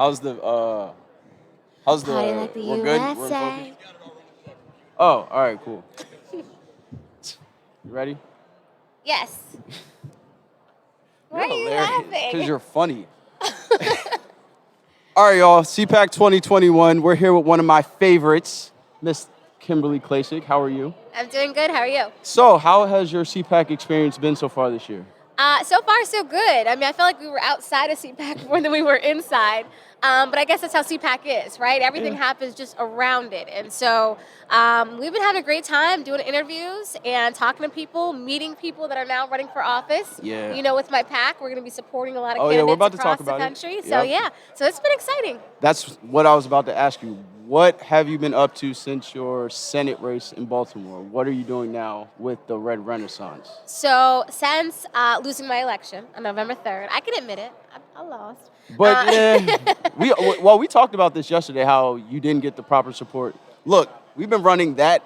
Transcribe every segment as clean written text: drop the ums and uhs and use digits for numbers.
How's the how's the Party like the we're good? We're in USA. focus? Oh, all right, cool. You ready? Yes. Why You're are you hilarious because laughing? you're funny. All right, y'all. CPAC 2021. We're here with one of my favorites, Miss Kim Klacik. How are you? I'm doing good. How are you? So, how has your CPAC experience been so far this year? So far, so good. I mean, I feel like we were outside of CPAC more than we were inside. But I guess that's how CPAC is, right? Everything Yeah. happens just around it. And so we've been having a great time doing interviews and talking to people, meeting people that are now running for office. Yeah. You know, with my PAC, we're going to be supporting a lot of Oh, yeah, we're candidates about to across talk the about it. country. So, Yep. yeah. So it's been exciting. That's what I was about to ask you. What have you been up to since your Senate race in Baltimore? What are you doing now with the Red Renaissance? So since losing my election on November 3rd, I can admit it, I lost. But yeah, we talked about this yesterday. How you didn't get the proper support. Look, we've been running that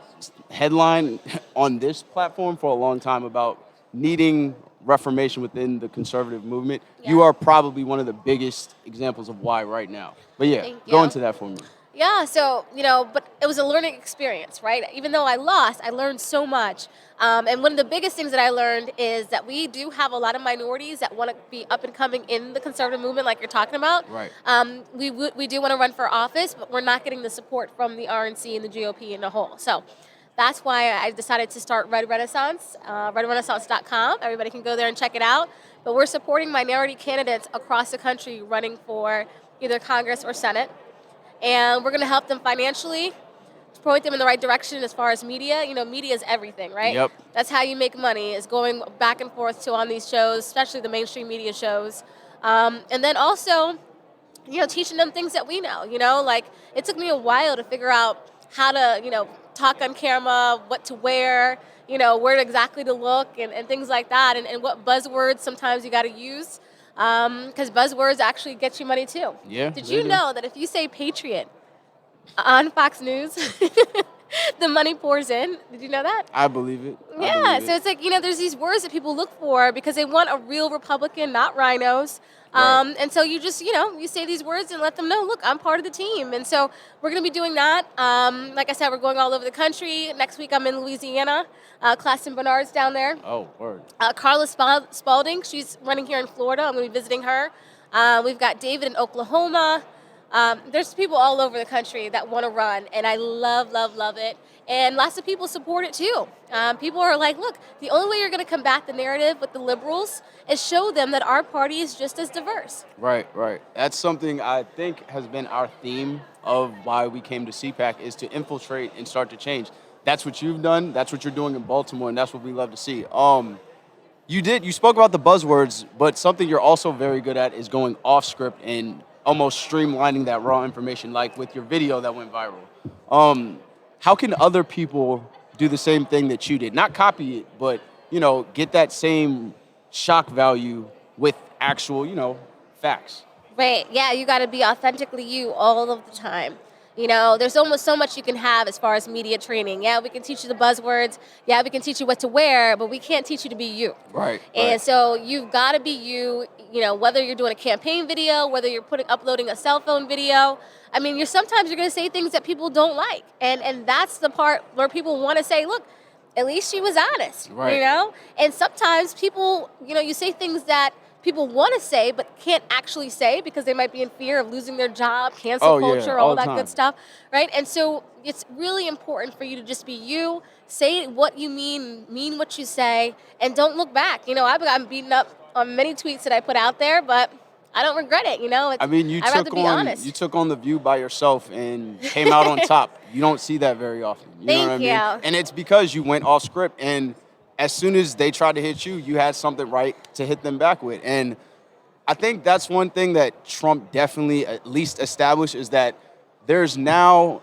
headline on this platform for a long time about needing reformation within the conservative movement. You Yeah. are probably one of the biggest examples of why right now. But yeah, Thank go you. into that for me. Yeah, so, but it was a learning experience, right? Even though I lost, I learned so much. And one of the biggest things that I learned is that we do have a lot of minorities that want to be up and coming in the conservative movement, like you're talking about. Right. We do want to run for office, but we're not getting the support from the RNC and the GOP in the whole. So that's why I decided to start Red Renaissance, redrenaissance.com. Everybody can go there and check it out. But we're supporting minority candidates across the country running for either Congress or Senate. And we're going to help them financially, point them in the right direction as far as media. Media is everything, right? Yep. That's how you make money, is going back and forth to on these shows, especially the mainstream media shows. And then also, teaching them things that we know. Like it took me a while to figure out how to, talk on camera, what to wear, where exactly to look and things like that, and what buzzwords sometimes you got to use. Because buzzwords actually get you money too. Yeah. Did they you do. know that if you say Patriot on Fox News, the money pours in? Did you know that? I believe it. I Yeah, believe so it. it's like, there's these words that people look for because they want a real Republican, not rhinos. Right. And so you just, you say these words and let them know, look, I'm part of the team. And so we're going to be doing that. Like I said, we're going all over the country. Next week I'm in Louisiana, Claxton Bernard's down there. Oh, word. Carla Spalding, she's running here in Florida. I'm going to be visiting her. We've got David in Oklahoma. There's people all over the country that want to run, and I love, love, love it. And lots of people support it too. People are like, look, the only way you're going to combat the narrative with the liberals is show them that our party is just as diverse. Right, right. That's something I think has been our theme of why we came to CPAC, is to infiltrate and start to change. That's what you've done. That's what you're doing in Baltimore, and that's what we love to see. You spoke about the buzzwords, but something you're also very good at is going off script and almost streamlining that raw information, like with your video that went viral. How can other people do the same thing that you did? Not copy it, but get that same shock value with actual, facts. Right. Yeah, you got to be authentically you all of the time. There's almost so much you can have as far as media training. Yeah, we can teach you the buzzwords. Yeah, we can teach you what to wear, but we can't teach you to be you. Right. And right. so you've got to be you, whether you're doing a campaign video, whether you're uploading a cell phone video. I mean, sometimes you're going to say things that people don't like. And that's the part where people want to say, look, at least she was honest, Right. And sometimes people, you say things that people want to say but can't actually say because they might be in fear of losing their job, cancel Oh, yeah, culture, all all the that time. good stuff, right? And so it's really important for you to just be you, say what you mean what you say, and don't look back. I've gotten beaten up on many tweets that I put out there, but I don't regret it. I mean, I'd rather be honest. you took on The View by yourself and came out on top. You don't see that very often. You know Thank what I mean? you. And it's because you went off script, and as soon as they tried to hit you, you had something right to hit them back with. And I think that's one thing that Trump definitely at least established, is that there's now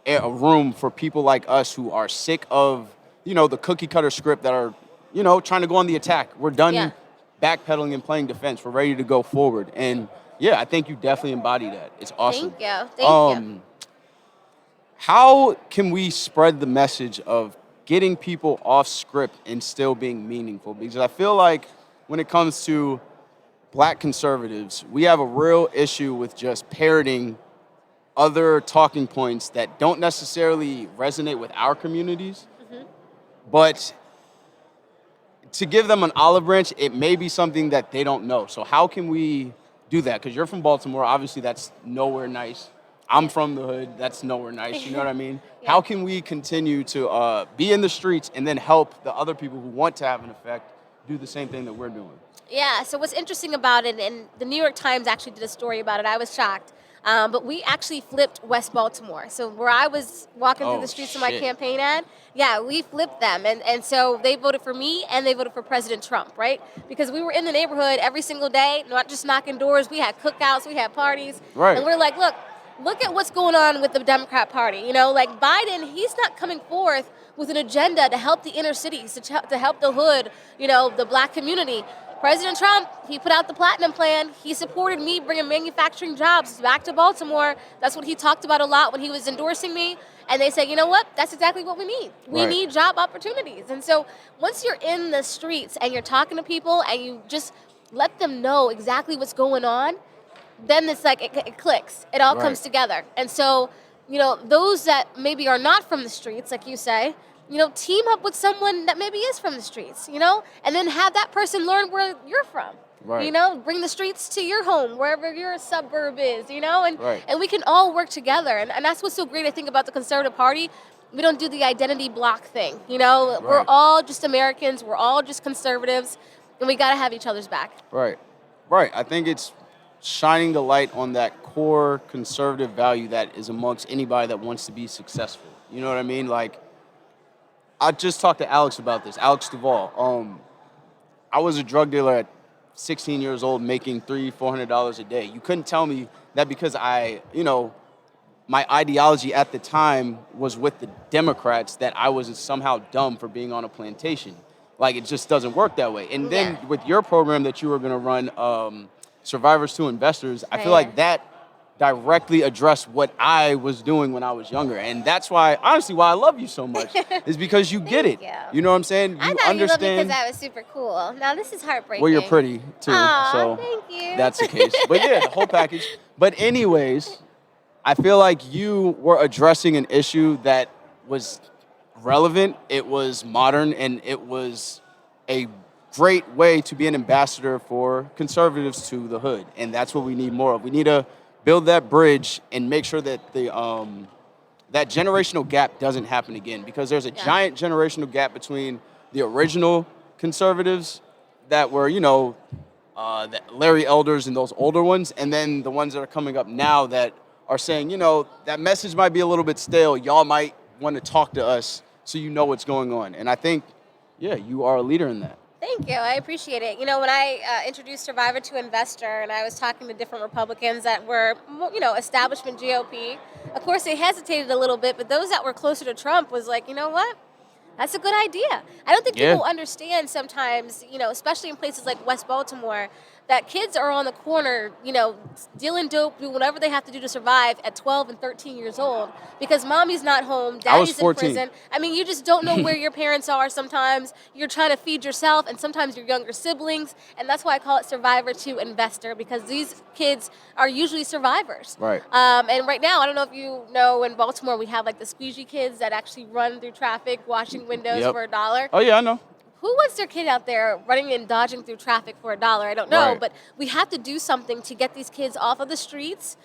a room for people like us who are sick of, the cookie cutter script, that are, trying to go on the attack. We're done Yeah. backpedaling and playing defense. We're ready to go forward. And yeah, I think you definitely embody that. It's awesome. Thank you. Thank you. How can we spread the message of getting people off script and still being meaningful? Because I feel like when it comes to black conservatives, we have a real issue with just parroting other talking points that don't necessarily resonate with our communities, but to give them an olive branch, it may be something that they don't know. So how can we do that? Because you're from Baltimore, obviously that's nowhere nice. I'm from the hood, that's nowhere nice, you know what I mean? Yeah. How can we continue to be in the streets and then help the other people who want to have an effect do the same thing that we're doing? Yeah, so what's interesting about it, and the New York Times actually did a story about it, I was shocked. But we actually flipped West Baltimore. So where I was walking through Oh, the streets of my shit. campaign ad, yeah, we flipped them. And so they voted for me and they voted for President Trump, right? Because we were in the neighborhood every single day, not just knocking doors. We had cookouts, we had parties. Right. And we're like, look at what's going on with the Democrat Party. You know, like Biden, he's not coming forth with an agenda to help the inner cities, to help the hood, you know, the black community. President Trump, he put out the Platinum Plan. He supported me bringing manufacturing jobs back to Baltimore. That's what he talked about a lot when he was endorsing me. And they say, you know what? That's exactly what we need. We Right. need job opportunities. And so once you're in the streets and you're talking to people and you just let them know exactly what's going on, then it's like it clicks. It all comes Right. together. And so, you know, those that maybe are not from the streets, like you say, you know, team up with someone that maybe is from the streets, you know, and then have that person learn where you're from. Right. You know, bring the streets to your home, wherever your suburb is, you know, Right. and we can all work together. And that's what's so great, I think, about the Conservative Party. We don't do the identity block thing, you know. We're Right. all just Americans. We're all just conservatives, and we got to have each other's back. Right. Right. I think it's shining the light on that core conservative value that is amongst anybody that wants to be successful. You know what I mean? Like, I just talked to Alex about this, Alex Duvall. I was a drug dealer at 16 years old making $300-400 a day. You couldn't tell me that because my ideology at the time was with the Democrats that I was somehow dumb for being on a plantation. Like, it just doesn't work that way. And then Yeah. with your program that you were gonna run, Survivors to Investors, I feel Right. like that directly addressed what I was doing when I was younger. And that's why, honestly, why I love you so much is because you get it. Thank you. You know what I'm saying? I You thought you loved me understand. because I was super cool. Now this is heartbreaking. Well, you're pretty too, Aw, so thank you. that's the case. But yeah, the whole package. But anyways, I feel like you were addressing an issue that was relevant, it was modern, and it was a great way to be an ambassador for conservatives to the hood. And that's what we need more of. We need to build that bridge and make sure that that generational gap doesn't happen again, because there's a giant generational gap between the original conservatives that were, the Larry Elders and those older ones, and then the ones that are coming up now that are saying, that message might be a little bit stale. Y'all might want to talk to us so you know what's going on. And I think, yeah, you are a leader in that. Thank you. I appreciate it. You know, when I introduced Survivor to Investor and I was talking to different Republicans that were, establishment GOP, of course they hesitated a little bit, but those that were closer to Trump was like, you know what? That's a good idea. I don't think people understand sometimes, especially in places like West Baltimore, that kids are on the corner, dealing dope, doing whatever they have to do to survive at 12 and 13 years old because mommy's not home, I was daddy's in 14. prison. I mean, you just don't know where your parents are sometimes. You're trying to feed yourself and sometimes your younger siblings. And that's why I call it Survivor to Investor, because these kids are usually survivors. Right. And right now, I don't know if you know, in Baltimore, we have like the squeegee kids that actually run through traffic, washing windows for $1. Oh, yeah, I know. Who wants their kid out there running and dodging through traffic for $1? I don't know, Right. but we have to do something to get these kids off of the streets,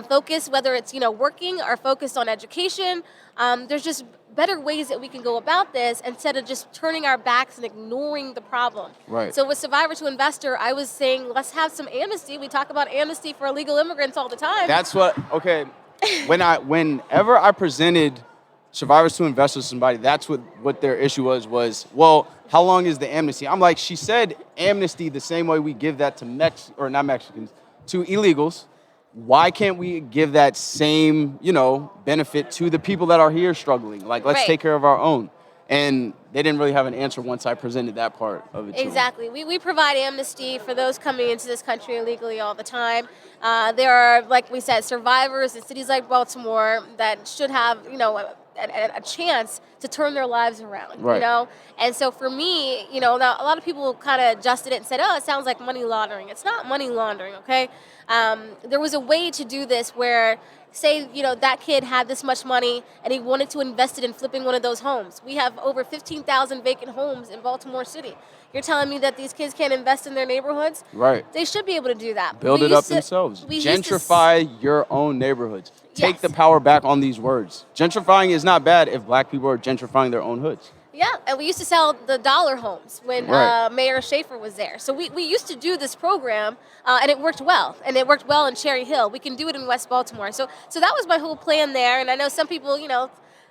focus, whether it's, working or focused on education. There's just better ways that we can go about this instead of just turning our backs and ignoring the problem. Right. So with Survivor to Investor, I was saying, let's have some amnesty. We talk about amnesty for illegal immigrants all the time. That's what, okay, whenever I presented Survivors to Investors to somebody, that's what their issue was, well, how long is the amnesty? I'm like, she said amnesty the same way we give that to not Mexicans, to illegals. Why can't we give that same, benefit to the people that are here struggling? Like, let's take care of our own. And they didn't really have an answer once I presented that part of it to them. Exactly. We provide amnesty for those coming into this country illegally all the time. There are, like we said, survivors in cities like Baltimore that should have, a chance to turn their lives around, Right. you know? And so for me, you know, now a lot of people kind of adjusted it and said, oh, it sounds like money laundering. It's not money laundering, okay? There was a way to do this where, say, you know, that kid had this much money and he wanted to invest it in flipping one of those homes. We have over 15,000 vacant homes in Baltimore City. You're telling me that these kids can't invest in their neighborhoods? Right. They should be able to do that. Build We it up used to- themselves. we used to Gentrify your own neighborhoods. Take Yes. the power back on these words. Gentrifying is not bad if black people are gentrifying their own hoods. Yeah, and we used to sell the dollar homes when Right. Mayor Schaefer was there. So we used to do this program, and it worked well. And it worked well in Cherry Hill. We can do it in West Baltimore. So that was my whole plan there. And I know some people, you know,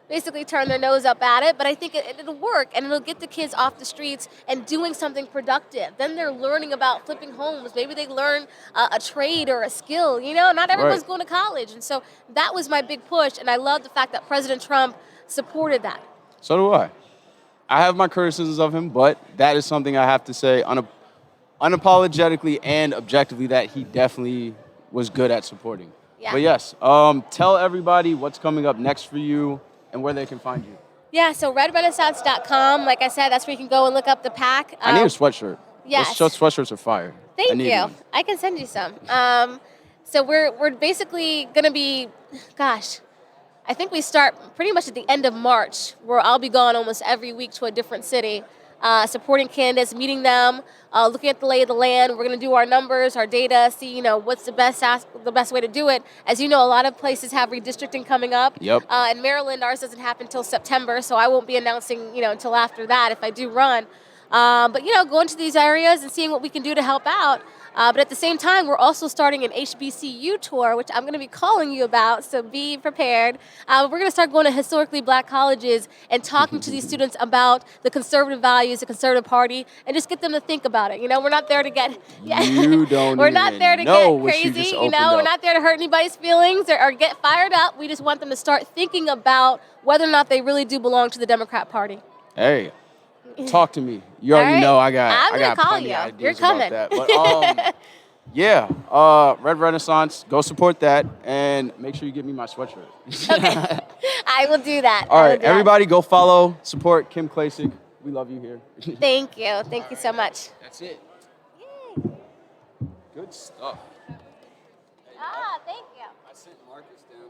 basically turn their nose up at it, but I think it'll work, and it'll get the kids off the streets and doing something productive. Then they're learning about flipping homes. Maybe they learn a trade or a skill. You know, not everyone's Right. going to college. And so that was my big push, and I love the fact that President Trump supported that. So do I. I have my criticisms of him, but that is something I have to say unapologetically and objectively that he definitely was good at supporting. Yeah. But yes, tell everybody what's coming up next for you and where they can find you. Yeah, so redrenaissance.com. Like I said, that's where you can go and look up the pack. I need a sweatshirt. Yes. Those sweatshirts are fire. I Thank need you. one. I can send you some. So we're basically going to be, gosh, I think we start pretty much at the end of March, where I'll be gone almost every week to a different city, supporting candidates, meeting them, looking at the lay of the land. We're going to do our numbers, our data, see, you know, what's the best way to do it. As you know, a lot of places have redistricting coming up. Yep. In Maryland, ours doesn't happen until September, so I won't be announcing, you know, until after that if I do run. But, you know, going to these areas and seeing what we can do to help out. But at the same time, we're also starting an HBCU tour, which I'm going to be calling you about, so be prepared. We're going to start going to historically black colleges and talking to these students about the conservative values, the conservative party, and just get them to think about it. You know, we're not there to get... You don't We're not even there to know get what you crazy, just you opened know? We're up. not there to hurt anybody's feelings or get fired up. We just want them to start thinking about whether or not they really do belong to the Democrat Party. Hey, talk to me. You already All right. know I I'm got gonna call plenty you. of ideas You're coming. about that. But yeah, Red Renaissance, go support that and make sure you give me my sweatshirt. Okay. I will do that. All I will right, do that. everybody go follow, support Kim Klacik. We love you here. Thank you. Thank you so much. That's it. Yay. Good stuff. Thank you. I sent Marcus down to